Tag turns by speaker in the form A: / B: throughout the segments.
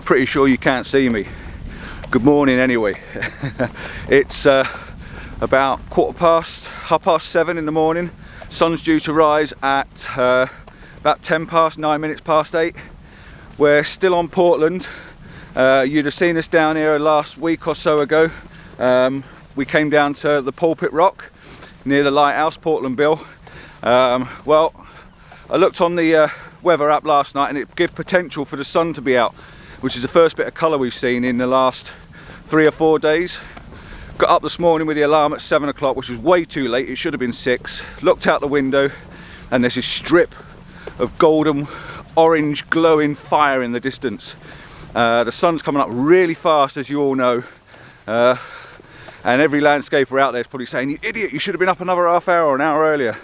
A: pretty sure you can't see me. Good morning anyway. It's about half past 7 in the morning. Sun's due to rise at about 9 minutes past 8. We're still on Portland. You'd have seen us down here last week or so ago. We came down to the Pulpit Rock near the lighthouse, Portland Bill. Well, I looked on the weather app last night and it gave potential for the sun to be out, which is the first bit of colour we've seen in the last 3 or 4 days. Got up this morning with the alarm at 7 o'clock, which was way too late. It should have been 6. Looked out the window and there's this strip of golden orange glowing fire in the distance. The sun's coming up really fast, as you all know, and every landscaper out there is probably saying, "You idiot, you should have been up another half hour or an hour earlier."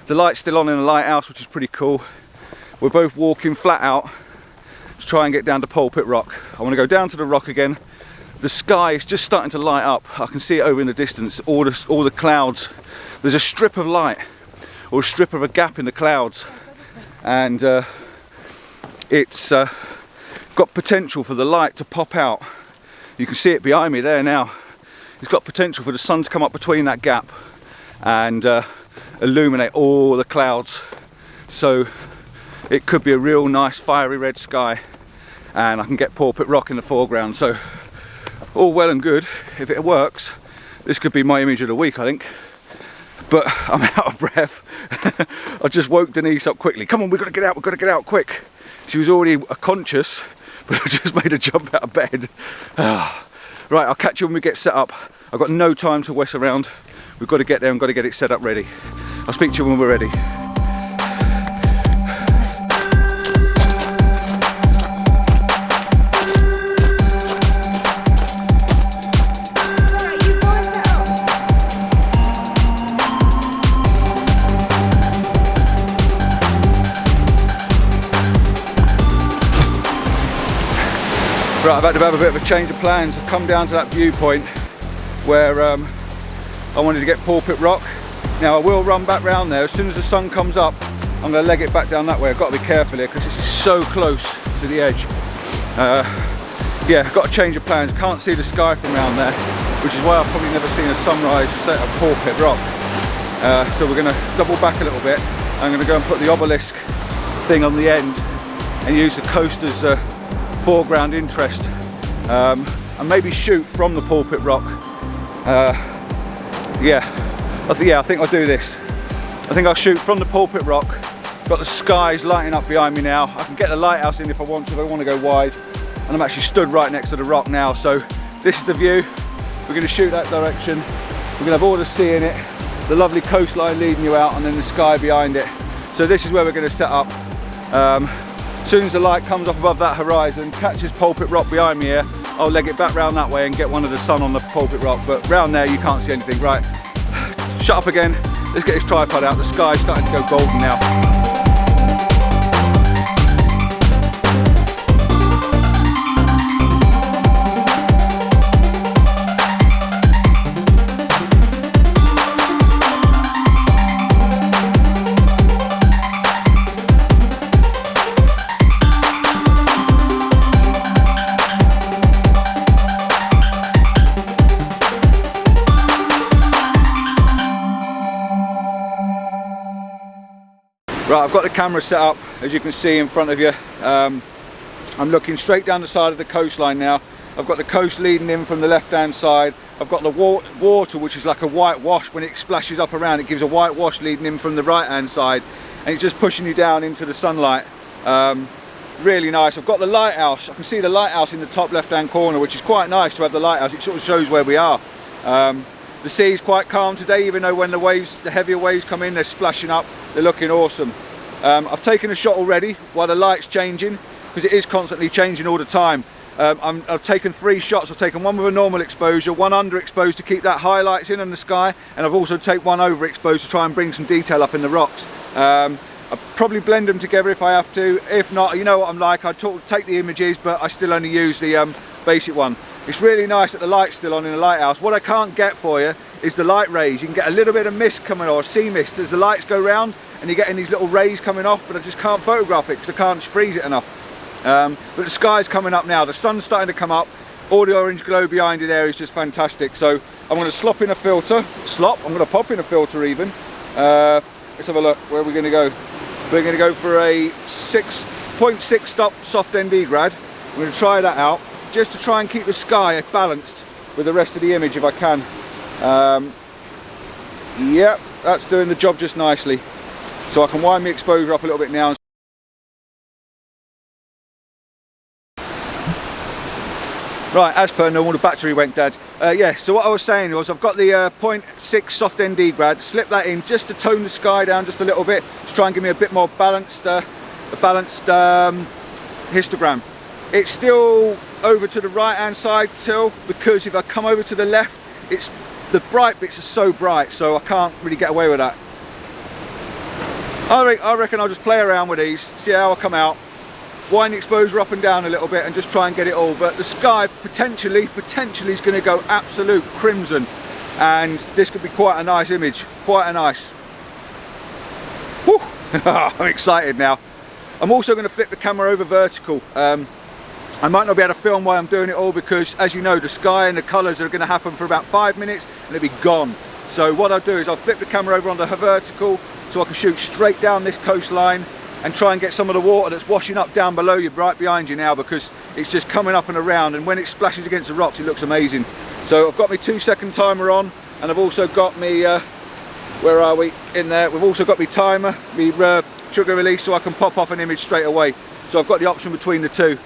A: The light's still on in the lighthouse, which is pretty cool. We're both walking flat out to try and get down to Pulpit Rock. I want to go down to the rock again. The sky is just starting to light up. I can see it over in the distance, all the clouds. There's a strip of light, or a strip of a gap in the clouds, and it's got potential for the light to pop out. You can see it behind me there now. It's got potential for the sun to come up between that gap and illuminate all the clouds. So it could be a real nice fiery red sky, and I can get Pulpit Rock in the foreground. So all well and good. If it works, this could be my image of the week, I think. But I'm out of breath. I just woke Denise up quickly. "Come on, we've got to get out, we've got to get out quick." She was already conscious, but I just made her jump out of bed. Right, I'll catch you when we get set up. I've got no time to mess around. We've got to get there and got to get it set up ready. I'll speak to you when we're ready. Right, I've had to have a bit of a change of plans. I've come down to that viewpoint where I wanted to get Pulpit Rock. Now I will run back round there. As soon as the sun comes up, I'm going to leg it back down that way. I've got to be careful here because this is so close to the edge. Yeah, I've got to change of plans. Can't see the sky from around there, which is why I've probably never seen a sunrise set at Pulpit Rock. So we're going to double back a little bit. I'm going to go and put the obelisk thing on the end and use the coast as foreground interest, and maybe shoot from the Pulpit Rock. I think I'll do this. I think I'll shoot from the Pulpit Rock. Got the skies lighting up behind me now. I can get the lighthouse in if I want to, if I want to go wide. And I'm actually stood right next to the rock now, so this is the view. We're going to shoot that direction. We're going to have all the sea in it, the lovely coastline leading you out, and then the sky behind it. So this is where we're going to set up. As soon as the light comes up above that horizon, catches Pulpit Rock behind me here, I'll leg it back round that way and get one of the sun on the Pulpit Rock. But round there you can't see anything. Right, shut up again. Let's get this tripod out. The sky's starting to go golden now. Right, I've got the camera set up, as you can see in front of you. I'm looking straight down the side of the coastline now. I've got the coast leading in from the left hand side. I've got the water, which is like a white wash. When it splashes up around, it gives a white wash leading in from the right hand side, and it's just pushing you down into the sunlight. Really nice. I've got the lighthouse. I can see the lighthouse in the top left hand corner, which is quite nice to have the lighthouse. It sort of shows where we are. The sea is quite calm today, even though when the heavier waves come in, they're splashing up. They're looking awesome. I've taken a shot already while the light's changing, because it is constantly changing all the time. I've taken 3 shots. I've taken one with a normal exposure, one underexposed to keep that highlights in the sky, and I've also taken one overexposed to try and bring some detail up in the rocks. I'll probably blend them together if I have to. If not, you know what I'm like, I take the images, but I still only use the basic one. It's really nice that the light's still on in the lighthouse. What I can't get for you is the light rays. You can get a little bit of mist coming, or sea mist, as the lights go round, and you're getting these little rays coming off, but I just can't photograph it because I can't freeze it enough. But the sky's coming up now, the sun's starting to come up, all the orange glow behind it there is just fantastic. So I'm going to slop in a filter, I'm going to pop in a filter even. Let's have a look, where are we going to go? We're going to go for a 6.6 stop soft ND grad. I'm going to try that out, just to try and keep the sky balanced with the rest of the image if I can. Yep, that's doing the job just nicely. So I can wind my exposure up a little bit now. Right, as per normal, the battery went dead. Yeah, so what I was saying was I've got the 0.6 soft ND grad, slip that in just to tone the sky down just a little bit, to try and give me a bit more balanced, histogram. It's still over to the right hand side till, because if I come over to the left, it's the bright bits are so bright, so I can't really get away with that. I reckon I'll just play around with these, see how I come out, wind the exposure up and down a little bit and just try and get it all. But the sky potentially is going to go absolute crimson, and this could be quite a nice image, quite a nice. Whew. I'm excited now. I'm also going to flip the camera over vertical. I might not be able to film while I'm doing it all, because as you know, the sky and the colours are going to happen for about 5 minutes and they'll be gone. So what I'll do is I'll flip the camera over onto vertical so I can shoot straight down this coastline and try and get some of the water that's washing up down below you, right behind you now, because it's just coming up and around, and when it splashes against the rocks it looks amazing. So I've got my 2-second timer on, and I've also got me, where are we, in there, we've also got my timer, my trigger release, so I can pop off an image straight away. So I've got the option between the two.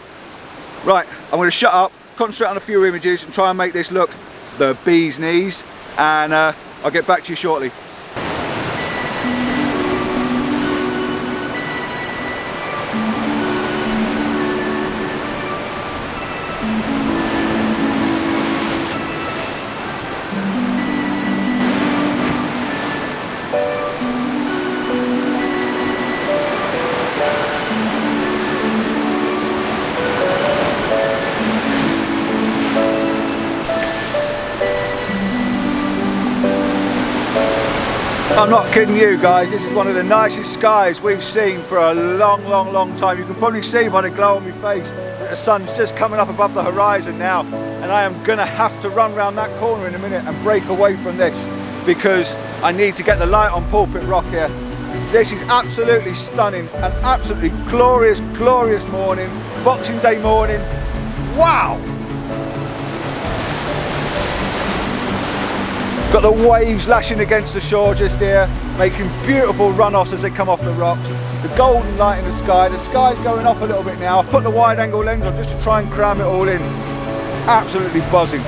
A: Right, I'm going to shut up, concentrate on a few images and try and make this look the bee's knees, and I'll get back to you shortly. I'm not kidding you guys, this is one of the nicest skies we've seen for a long time. You can probably see by the glow on my face that the sun's just coming up above the horizon now, and I am going to have to run around that corner in a minute and break away from this, because I need to get the light on Pulpit Rock here. This is absolutely stunning, an absolutely glorious morning, Boxing Day morning. Wow! Got the waves lashing against the shore just here, making beautiful runoffs as they come off the rocks. The golden light in the sky's going off a little bit now. I've put the wide angle lens on just to try and cram it all in. Absolutely buzzing.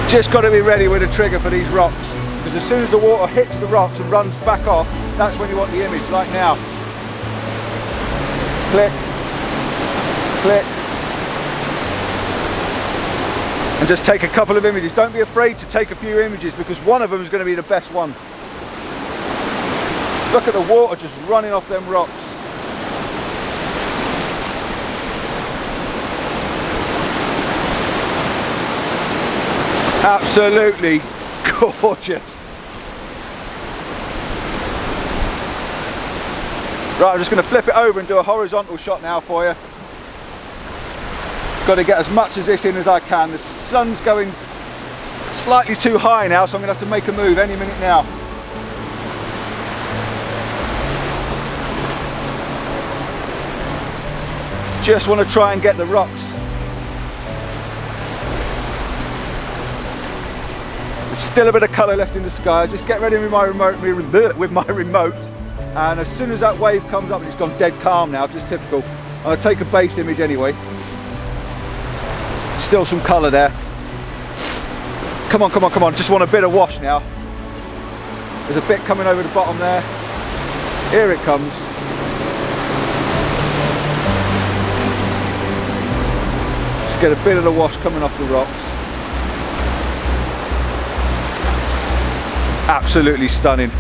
A: Just got to be ready with a trigger for these rocks, because as soon as the water hits the rocks and runs back off, that's when you want the image, like now. Click, click. And just take a couple of images. Don't be afraid to take a few images, because one of them is going to be the best one. Look at the water just running off them rocks. Absolutely gorgeous. Right, I'm just going to flip it over and do a horizontal shot now for you. Got to get as much of this in as I can. The sun's going slightly too high now, so I'm going to have to make a move any minute now. Just want to try and get the rocks. There's still a bit of colour left in the sky. Just get ready with my remote, and as soon as that wave comes up, and it's gone dead calm now, just typical, I'm going to take a base image anyway. Still some colour there. Come on, just want a bit of wash now. There's a bit coming over the bottom there. Here it comes. Just get a bit of the wash coming off the rocks. Absolutely stunning.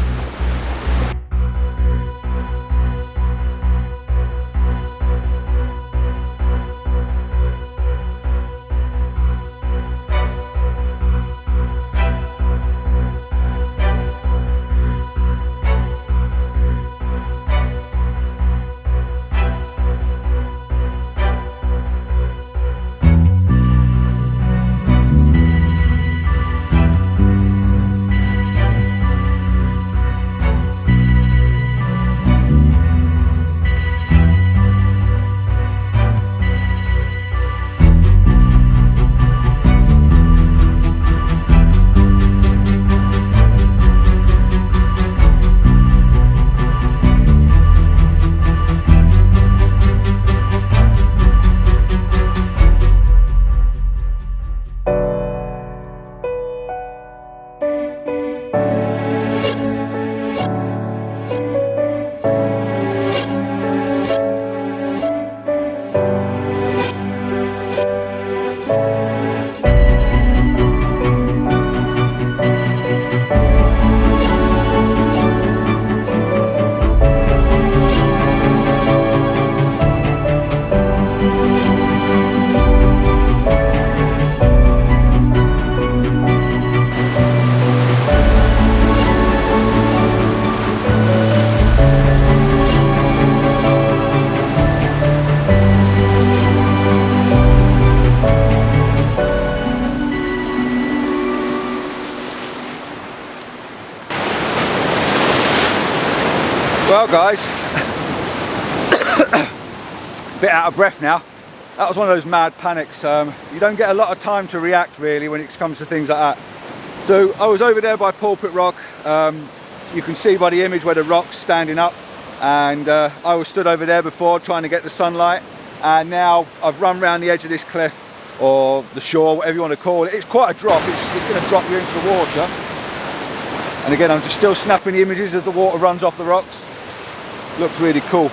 A: Well guys, bit out of breath now. That was one of those mad panics. You don't get a lot of time to react really when it comes to things like that. So I was over there by Pulpit Rock. You can see by the image where the rock's standing up, and I was stood over there before trying to get the sunlight, and now I've run around the edge of this cliff, or the shore, whatever you want to call it. It's quite a drop, it's going to drop you into the water. And again, I'm just still snapping the images as the water runs off the rocks. Looks really cool.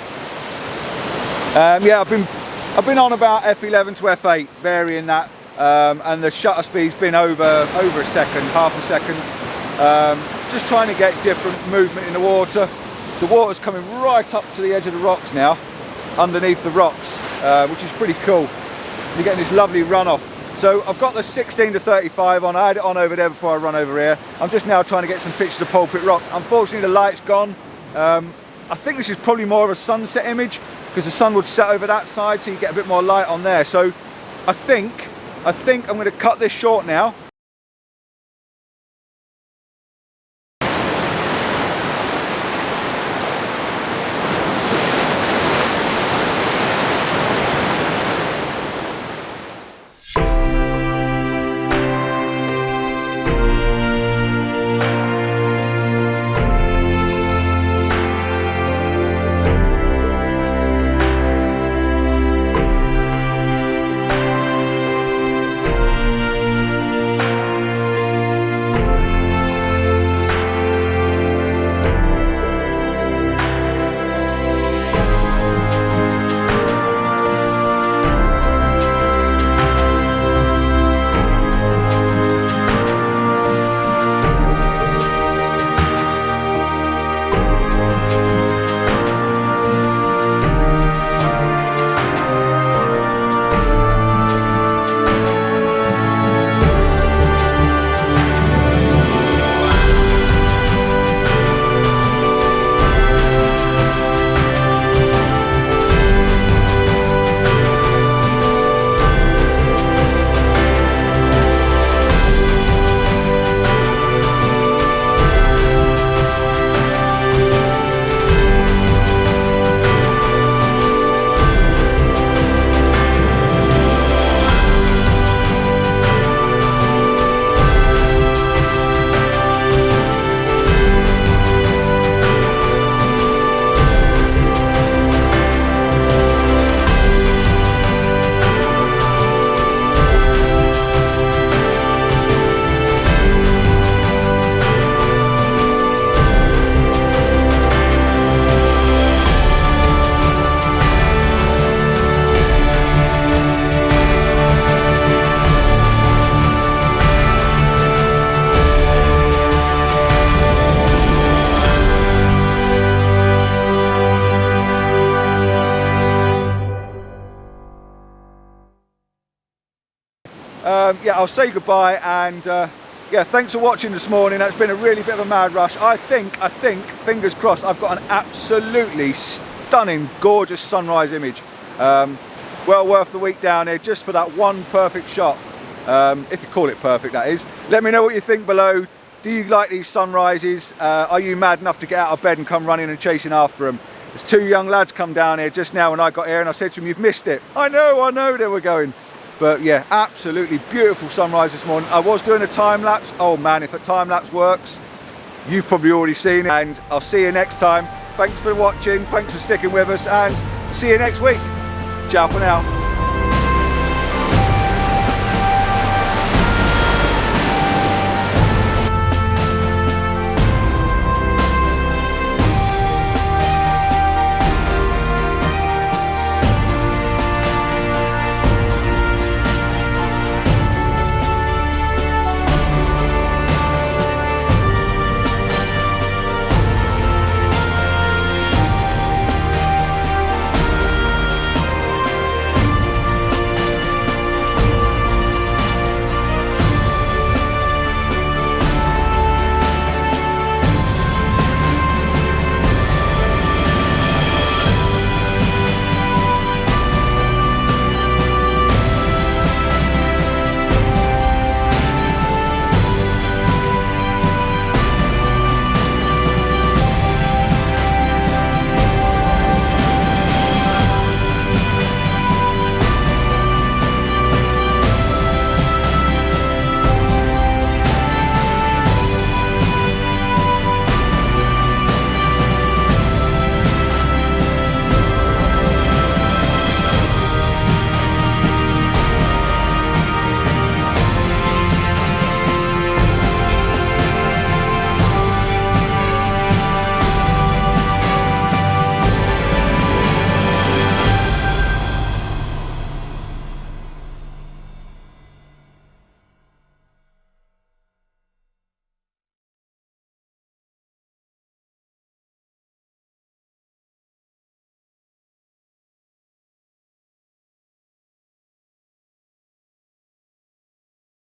A: Yeah, I've been on about f11 to f8, varying that, and the shutter speed's been over a second, half a second. Just trying to get different movement in the water. The water's coming right up to the edge of the rocks now, underneath the rocks, which is pretty cool. You're getting this lovely runoff. So I've got the 16 to 35 on. I had it on over there before I run over here. I'm just now trying to get some pictures of Pulpit Rock. Unfortunately, the light's gone. I think this is probably more of a sunset image, because the sun would set over that side, so you get a bit more light on there. So I think I'm going to cut this short now. Yeah, I'll say goodbye, and yeah, thanks for watching this morning. That's been a really bit of a mad rush. I think, fingers crossed, I've got an absolutely stunning, gorgeous sunrise image. Well worth the week down here just for that one perfect shot, if you call it perfect, that is. Let me know what you think below. Do you like these sunrises? Are you mad enough to get out of bed and come running and chasing after them? There's two young lads come down here just now when I got here, and I said to them, you've missed it. I know they were going. But yeah, absolutely beautiful sunrise this morning. I was doing a time lapse. Oh man, if a time lapse works, you've probably already seen it. And I'll see you next time. Thanks for watching, thanks for sticking with us, and see you next week. Ciao for now.